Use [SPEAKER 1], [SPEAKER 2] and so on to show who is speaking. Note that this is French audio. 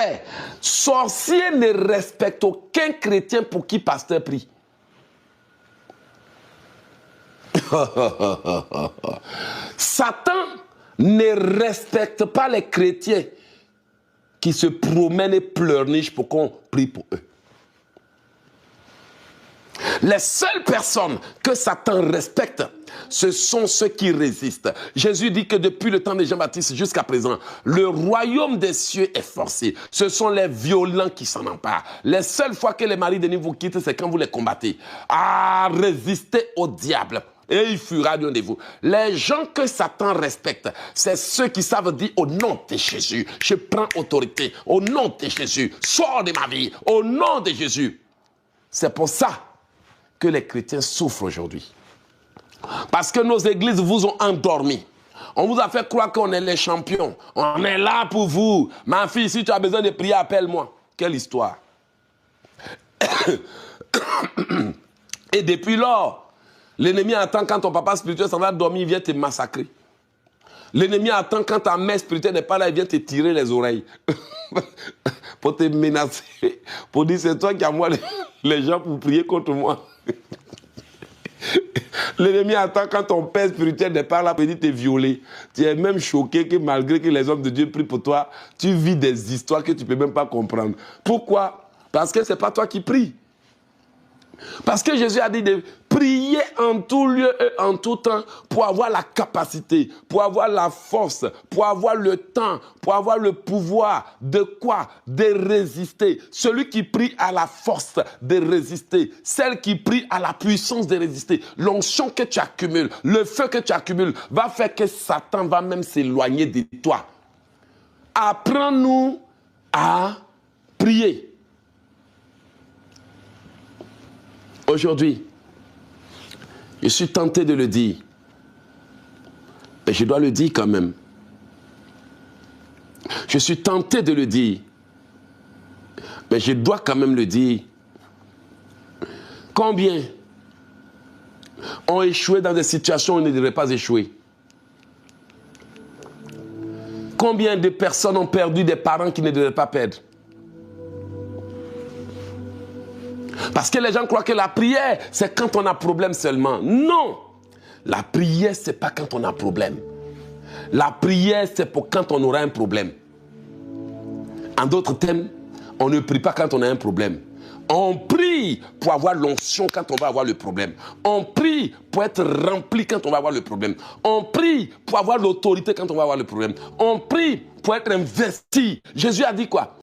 [SPEAKER 1] frère, sorcier ne respecte aucun chrétien pour qui pasteur prie. Satan ne respecte pas les chrétiens qui se promènent et pleurnichent pour qu'on prie pour eux. Les seules personnes que Satan respecte, ce sont ceux qui résistent. Jésus dit que depuis le temps de Jean-Baptiste jusqu'à présent, le royaume des cieux est forcé. Ce sont les violents qui s'en emparent. Les seules fois que les maris de vous quittent, c'est quand vous les combattez. Ah, résistez au diable. Et il fuira de vous. Les gens que Satan respecte, c'est ceux qui savent dire au nom de Jésus, je prends autorité. Au nom de Jésus, sors de ma vie. Au nom de Jésus. C'est pour ça que les chrétiens souffrent aujourd'hui. Parce que nos églises vous ont endormis. On vous a fait croire qu'on est les champions. On est là pour vous. Ma fille, si tu as besoin de prier, appelle-moi. Quelle histoire. Et depuis lors, l'ennemi attend quand ton papa spirituel s'en va dormir, il vient te massacrer. L'ennemi attend quand ta mère spirituelle n'est pas là, il vient te tirer les oreilles. Pour te menacer. Pour dire, c'est toi qui as moi les gens pour prier contre moi. L'ennemi attend quand ton père spirituel n'est pas là pour dire te violer. Tu es même choqué que malgré que les hommes de Dieu prient pour toi, tu vis des histoires que tu ne peux même pas comprendre. Pourquoi? Parce que ce n'est pas toi qui pries. Parce que Jésus a dit de prier en tout lieu et en tout temps pour avoir la capacité, pour avoir la force, pour avoir le temps, pour avoir le pouvoir de quoi? De résister. Celui qui prie a la force de résister. Celle qui prie a la puissance de résister. L'onction que tu accumules, le feu que tu accumules va faire que Satan va même s'éloigner de toi. Apprends-nous à prier. Aujourd'hui, je suis tenté de le dire, mais je dois le dire quand même. Je suis tenté de le dire, mais je dois quand même le dire. Combien ont échoué dans des situations où ils ne devraient pas échouer? Combien de personnes ont perdu des parents qui ne devraient pas perdre? Parce que les gens croient que la prière, c'est quand on a problème seulement. Non! La prière, c'est pas quand on a problème. La prière, c'est pour quand on aura un problème. En d'autres termes, on ne prie pas quand on a un problème. On prie pour avoir l'onction quand on va avoir le problème. On prie pour être rempli quand on va avoir le problème. On prie pour avoir l'autorité quand on va avoir le problème. On prie pour être investi. Jésus a dit quoi?